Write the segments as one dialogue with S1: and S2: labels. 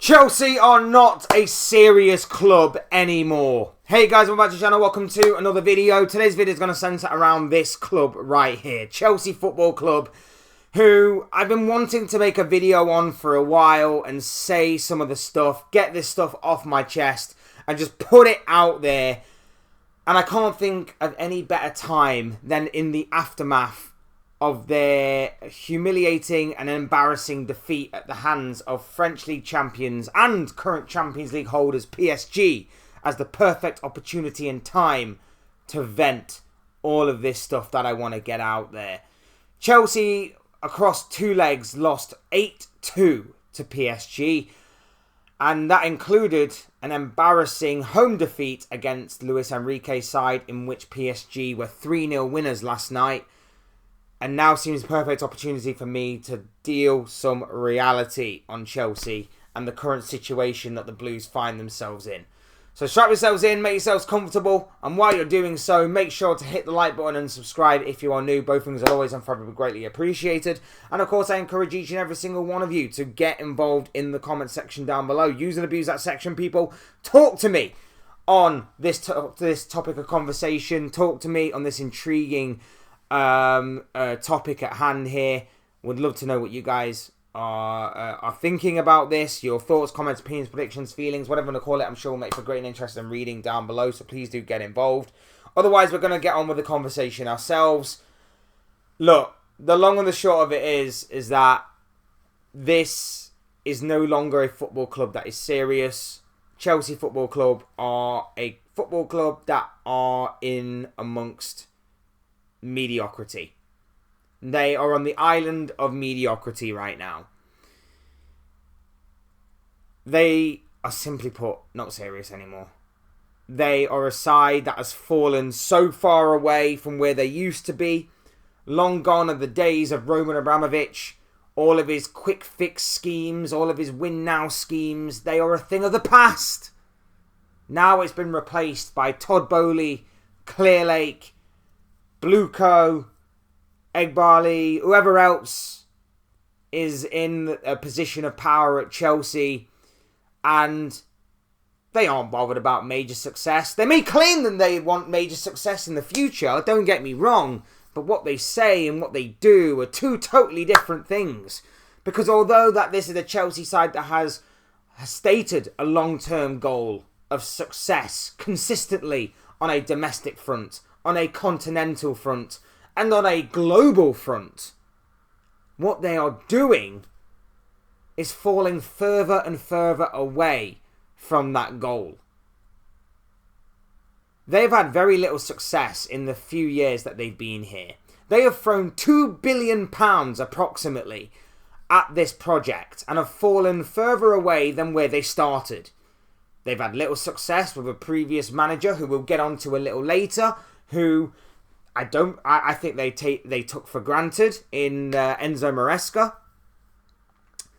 S1: Chelsea are not a serious club anymore. Hey guys, welcome back to the channel. Welcome to another video. Today's video is going to centre around this club right here. Chelsea Football Club, who I've been wanting to make a video on for a while and say some of the stuff, get this stuff off my chest and just put it out there. And I can't think of any better time than in the aftermath of their humiliating and embarrassing defeat at the hands of French League champions and current Champions League holders PSG as the perfect opportunity and time to vent all of this stuff that I want to get out there. Chelsea, across two legs, lost 8-2 to PSG, and that included an embarrassing home defeat against Luis Enrique's side, in which PSG were 3-0 winners last night. And now seems a perfect opportunity for me to deal some reality on Chelsea and the current situation that the Blues find themselves in. So strap yourselves in, make yourselves comfortable, and while you're doing so, make sure to hit the like button and subscribe if you are new. Both things are always and forever greatly appreciated. And of course, I encourage each and every single one of you to get involved in the comment section down below. Use and abuse that section, people. Talk to me on this topic of conversation. Talk to me on this intriguing topic at hand here. Would love to know what you guys are thinking about this. Your thoughts, comments, opinions, predictions, feelings, whatever you want to call it. I'm sure will make for great and interesting reading down below, so please do get involved. Otherwise, we're going to get on with the conversation ourselves. Look, the long and the short of it is that this is no longer a football club that is serious. Chelsea Football Club are a football club that are in amongst mediocrity. They are on the island of mediocrity right now. They are, simply put, not serious anymore. They are a side that has fallen so far away from where they used to be. Long gone are the days of Roman Abramovich, all of his quick fix schemes, all of his win now schemes. They are a thing of the past. Now it's been replaced by Todd Boehly, Clearlake, Bluco, Boehly, whoever else is in a position of power at Chelsea, and they aren't bothered about major success. They may claim that they want major success in the future, don't get me wrong, but what they say and what they do are two totally different things. Because although that this is a Chelsea side that has stated a long-term goal of success consistently on a domestic front, on a continental front, and on a global front, what they are doing is falling further and further away from that goal. They've had very little success in the few years that they've been here. They have thrown £2 billion approximately at this project and have fallen further away than where they started. They've had little success with a previous manager, who we'll get onto a little later, who I think they took for granted in Enzo Maresca.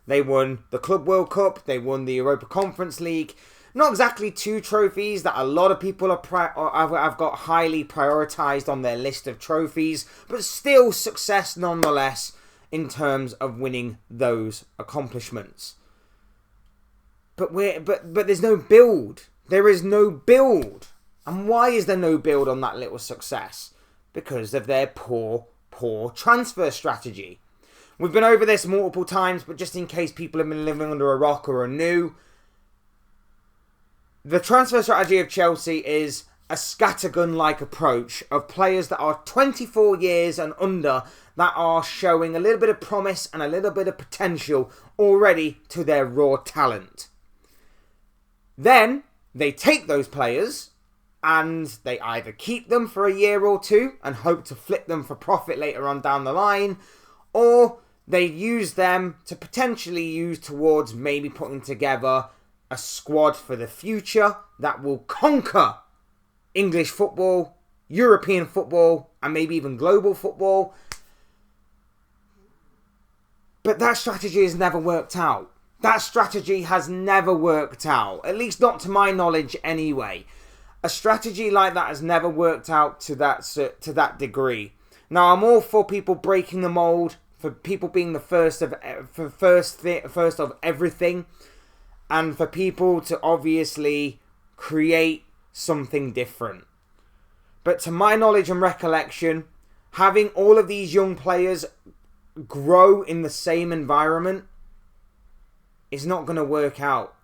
S1: They won the Club World Cup. They won the Europa Conference League. Not exactly two trophies that a lot of people have got highly prioritised on their list of trophies, but still success nonetheless in terms of winning those accomplishments. But there's no build. There is no build. And why is there no build on that little success? Because of their poor transfer strategy. We've been over this multiple times, but just in case people have been living under a rock or are new, the transfer strategy of Chelsea is a scattergun-like approach of players that are 24 years and under that are showing a little bit of promise and a little bit of potential already to their raw talent. Then they take those players and they either keep them for a year or two and hope to flip them for profit later on down the line, or they use them to potentially use towards maybe putting together a squad for the future that will conquer English football, European football, and maybe even global football. But that strategy has never worked out. That strategy has never worked out, at least not to my knowledge anyway. A strategy like that has never worked out to that degree. Now, I'm all for people breaking the mold, for people being the first of everything, and for people to obviously create something different. But to my knowledge and recollection, having all of these young players grow in the same environment is not going to work out.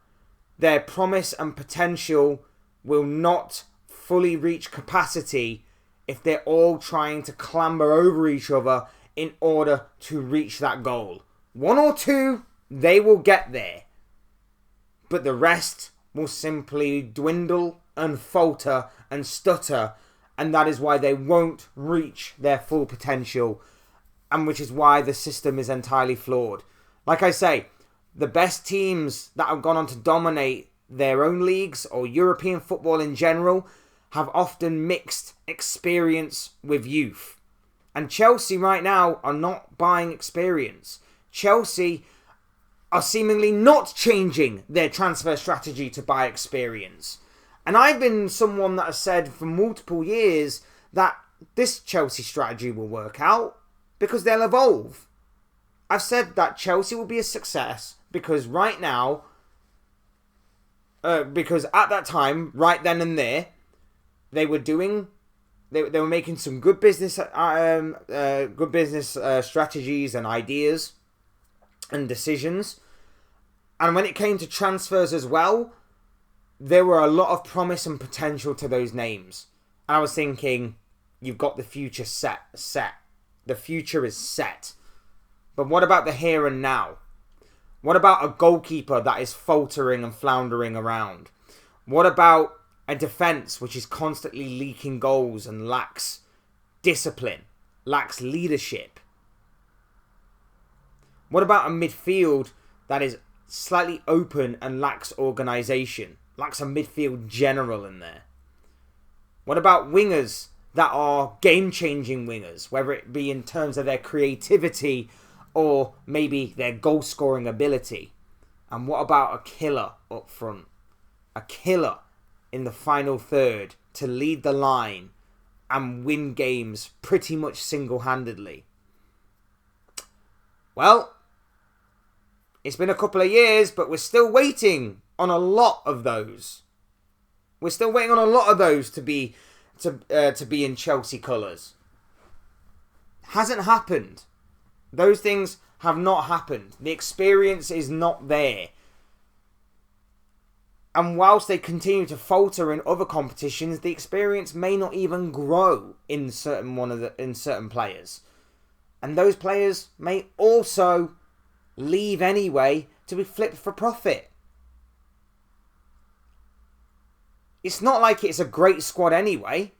S1: Their promise and potential will not fully reach capacity if they're all trying to clamber over each other in order to reach that goal. One or two, they will get there. But the rest will simply dwindle and falter and stutter, and that is why they won't reach their full potential, and which is why the system is entirely flawed. Like I say, the best teams that have gone on to dominate their own leagues or European football in general have often mixed experience with youth. And Chelsea right now are not buying experience. Chelsea are seemingly not changing their transfer strategy to buy experience. And I've been someone that has said for multiple years that this Chelsea strategy will work out because they'll evolve. I've said that Chelsea will be a success because right now, because at that time, right then and there, they were making some good business strategies and ideas and decisions. And when it came to transfers as well, there were a lot of promise and potential to those names. And I was thinking, you've got the future set. The future is set. But what about the here and now? What about a goalkeeper that is faltering and floundering around? What about a defence which is constantly leaking goals and lacks discipline, lacks leadership? What about a midfield that is slightly open and lacks organisation, lacks a midfield general in there? What about wingers that are game-changing wingers, whether it be in terms of their creativity or maybe their goal-scoring ability? And what about a killer up front? A killer in the final third to lead the line and win games pretty much single-handedly? Well, it's been a couple of years, but we're still waiting on a lot of those. We're still waiting on a lot of those to be in Chelsea colours. Hasn't happened. Those things have not happened. The experience is not there. And whilst they continue to falter in other competitions, the experience may not even grow in certain players. And those players may also leave anyway to be flipped for profit. It's not like it's a great squad anyway.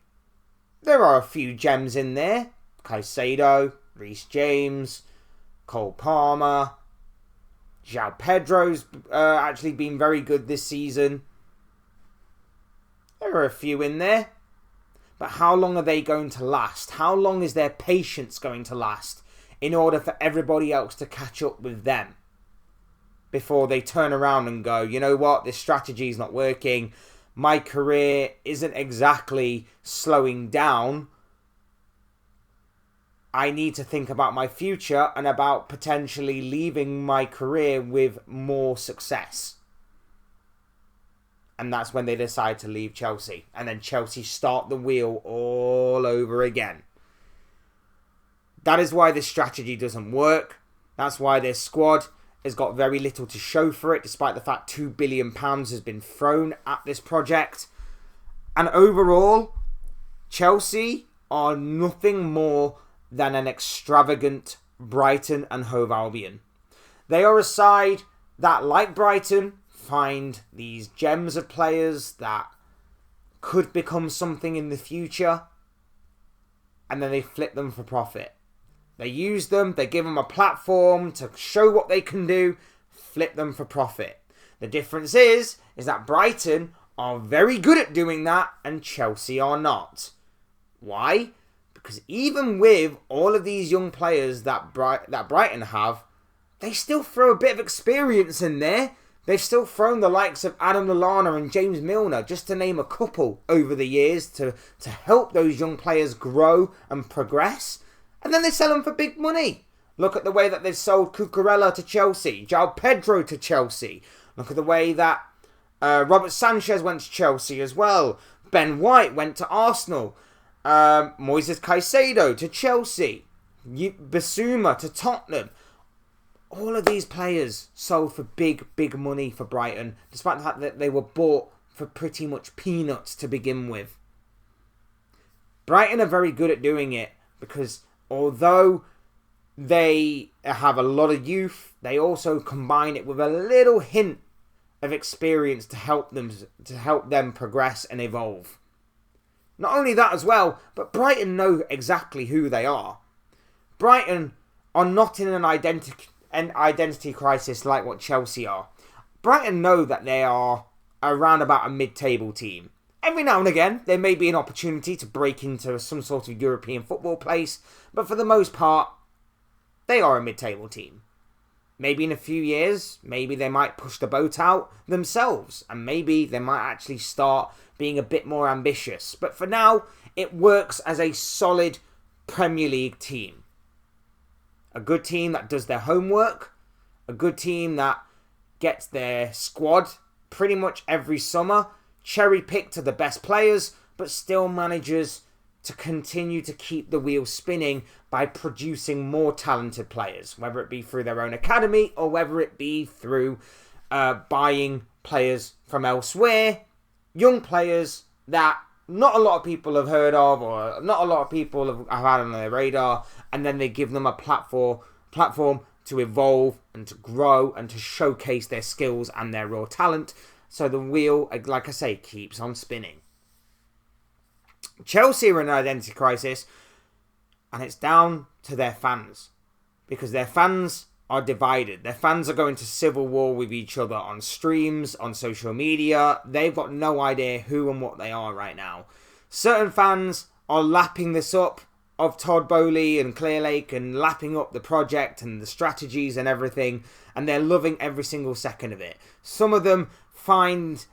S1: There are a few gems in there. Caicedo, Reece James, Cole Palmer. João Pedro's actually been very good this season. There are a few in there. But how long are they going to last? How long is their patience going to last in order for everybody else to catch up with them before they turn around and go, you know what, this strategy is not working. My career isn't exactly slowing down. I need to think about my future and about potentially leaving my career with more success. And that's when they decide to leave Chelsea. And then Chelsea start the wheel all over again. That is why this strategy doesn't work. That's why their squad has got very little to show for it, despite the fact £2 billion has been thrown at this project. And overall, Chelsea are nothing more than an extravagant Brighton and Hove Albion. They are a side that, like Brighton, find these gems of players that could become something in the future, and then they flip them for profit. They use them, they give them a platform to show what they can do, flip them for profit. The difference is that Brighton are very good at doing that and Chelsea are not. Why? Because even with all of these young players that Brighton have, they still throw a bit of experience in there. They've still thrown the likes of Adam Lallana and James Milner, just to name a couple, over the years to help those young players grow and progress. And then they sell them for big money. Look at the way that they've sold Cucurella to Chelsea, João Pedro to Chelsea. Look at the way that Robert Sanchez went to Chelsea as well. Ben White went to Arsenal. Moises Caicedo to Chelsea. Basuma to Tottenham. All of these players sold for big money for Brighton, despite the fact that they were bought for pretty much peanuts to begin with. Brighton are very good at doing it because although they have a lot of youth, they also combine it with a little hint of experience to help them progress and evolve. Not only that as well, but Brighton know exactly who they are. Brighton are not in an identity crisis like what Chelsea are. Brighton know that they are around about a mid-table team. Every now and again, there may be an opportunity to break into some sort of European football place, but for the most part, they are a mid-table team. Maybe in a few years, maybe they might push the boat out themselves, and maybe they might actually start being a bit more ambitious. But for now, it works as a solid Premier League team. A good team that does their homework, a good team that gets their squad pretty much every summer, cherry-picked to the best players, but still manages to continue to keep the wheel spinning by producing more talented players, whether it be through their own academy or whether it be through buying players from elsewhere, young players that not a lot of people have heard of or not a lot of people have had on their radar, and then they give them a platform to evolve and to grow and to showcase their skills and their raw talent. So the wheel, like I say, keeps on spinning. Chelsea are in an identity crisis, and it's down to their fans. Because their fans are divided. Their fans are going to civil war with each other on streams, on social media. They've got no idea who and what they are right now. Certain fans are lapping this up of Todd, Boehly and Clearlake and lapping up the project and the strategies and everything, and they're loving every single second of it. Some of them find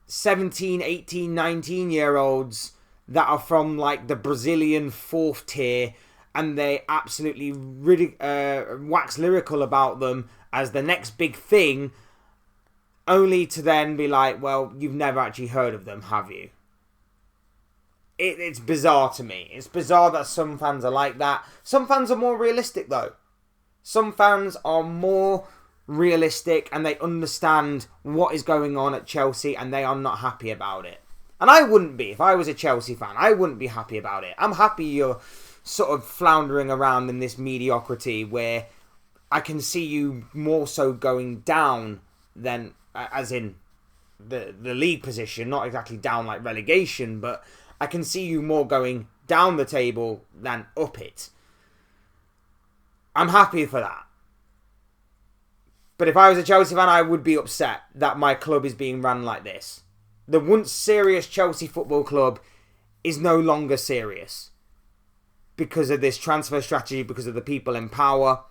S1: 17, 18, 19-year-olds that are from like the Brazilian fourth tier, and they absolutely wax lyrical about them as the next big thing, only to then be like, well, you've never actually heard of them, have you? It's bizarre to me. It's bizarre that some fans are like that. Some fans are more realistic, though. Some fans are more realistic and they understand what is going on at Chelsea and they are not happy about it. And I wouldn't be. If I was a Chelsea fan, I wouldn't be happy about it. I'm happy you're sort of floundering around in this mediocrity where I can see you more so going down than, as in the league position, not exactly down like relegation, but I can see you more going down the table than up it. I'm happy for that. But if I was a Chelsea fan, I would be upset that my club is being run like this. The once serious Chelsea Football Club is no longer serious because of this transfer strategy, because of the people in power.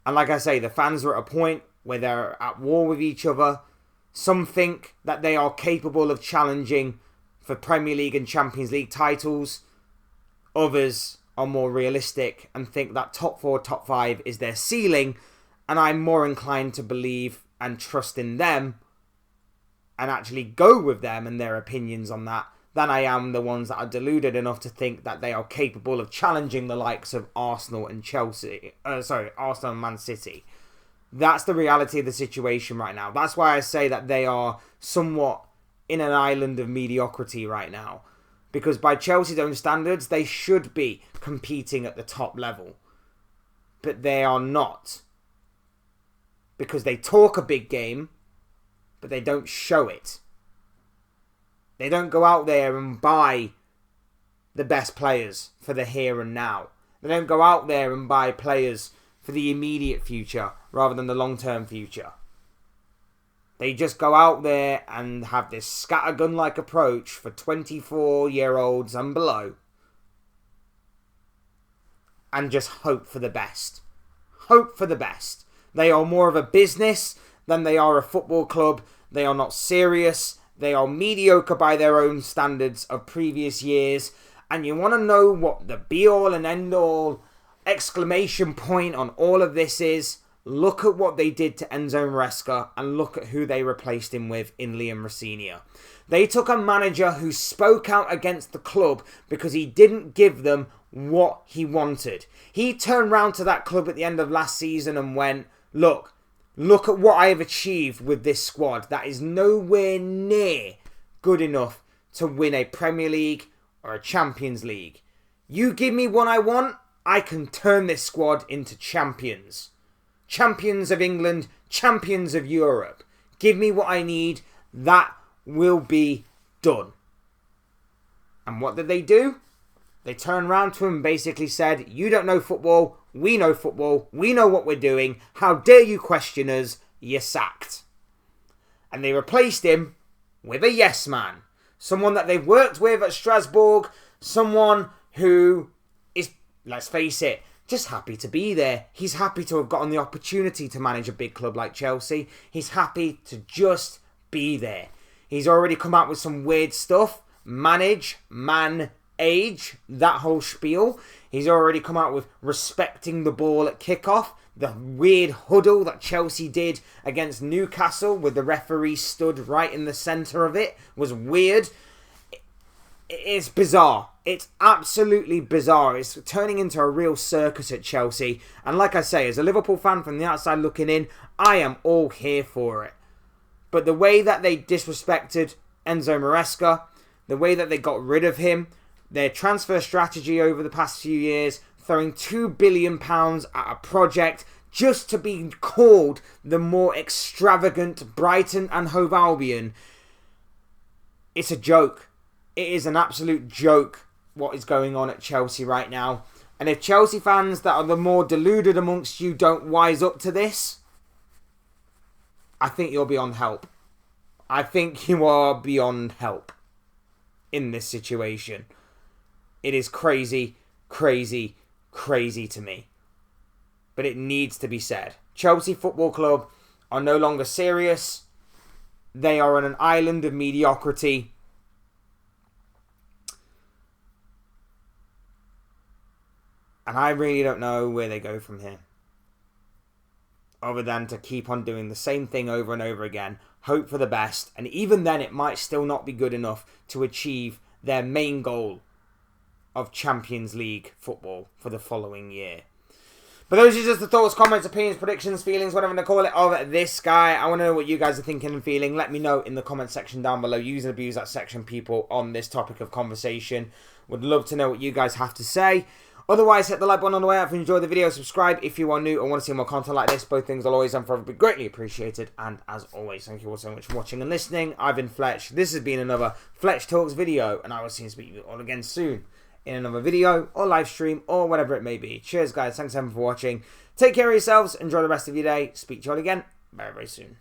S1: And like I say, the fans are at a point where they're at war with each other. Some think that they are capable of challenging for Premier League and Champions League titles. Others are more realistic and think that top 4, top 5 is their ceiling. And I'm more inclined to believe and trust in them and actually go with them and their opinions on that than I am the ones that are deluded enough to think that they are capable of challenging the likes of Arsenal and Arsenal and Man City. That's the reality of the situation right now. That's why I say that they are somewhat in an island of mediocrity right now. Because by Chelsea's own standards, they should be competing at the top level. But they are not. Because they talk a big game, but they don't show it. They don't go out there and buy the best players for the here and now. They don't go out there and buy players for the immediate future rather than the long-term future. They just go out there and have this scattergun-like approach for 24-year-olds and below. And just hope for the best. Hope for the best. They are more of a business than they are a football club. They are not serious. They are mediocre by their own standards of previous years. And you want to know what the be-all and end-all exclamation point on all of this is? look at what they did to Enzo Maresca and look at who they replaced him with in Liam Rosenior. They took a manager who spoke out against the club because he didn't give them what he wanted. He turned round to that club at the end of last season and went, look at what I have achieved with this squad. That is nowhere near good enough to win a Premier League or a Champions League. You give me what I want, I can turn this squad into champions. Champions of England, champions of Europe. Give me what I need, that will be done. And what did they do? They turned around to him and basically said, you don't know football, we know football, we know what we're doing, how dare you question us, you're sacked. And they replaced him with a yes man. Someone that they've worked with at Strasbourg, someone who is, let's face it, just happy to be there. He's happy to have gotten the opportunity to manage a big club like Chelsea. He's happy to just be there. He's already come out with some weird stuff. Manage, man, age, that whole spiel. He's already come out with respecting the ball at kickoff. The weird huddle that Chelsea did against Newcastle with the referee stood right in the centre of it was weird. It's bizarre. It's absolutely bizarre. It's turning into a real circus at Chelsea. And like I say, as a Liverpool fan from the outside looking in, I am all here for it. But the way that they disrespected Enzo Maresca, the way that they got rid of him, their transfer strategy over the past few years, throwing £2 billion at a project just to be called the more extravagant Brighton and Hove Albion, it's a joke. It is an absolute joke what is going on at Chelsea right now. And if Chelsea fans that are the more deluded amongst you don't wise up to this, I think you're beyond help. I think you are beyond help in this situation. It is crazy, crazy, crazy to me. But it needs to be said. Chelsea Football Club are no longer serious. They are on an island of mediocrity. And I really don't know where they go from here. Other than to keep on doing the same thing over and over again. Hope for the best. And even then it might still not be good enough to achieve their main goal of Champions League football for the following year. But those are just the thoughts, comments, opinions, predictions, feelings, whatever you want to call it, of this guy. I want to know what you guys are thinking and feeling. Let me know in the comment section down below. Use and abuse that section, people, on this topic of conversation. Would love to know what you guys have to say. Otherwise, hit the like button on the way out if you enjoyed the video. Subscribe if you are new and want to see more content like this. Both things will always and forever be greatly appreciated. And as always, thank you all so much for watching and listening. I've been Fletch. This has been another Fletch Talks video. And I will see you speak to you all again soon in another video or live stream or whatever it may be. Cheers, guys. Thanks everyone for watching. Take care of yourselves. Enjoy the rest of your day. Speak to you all again very, very soon.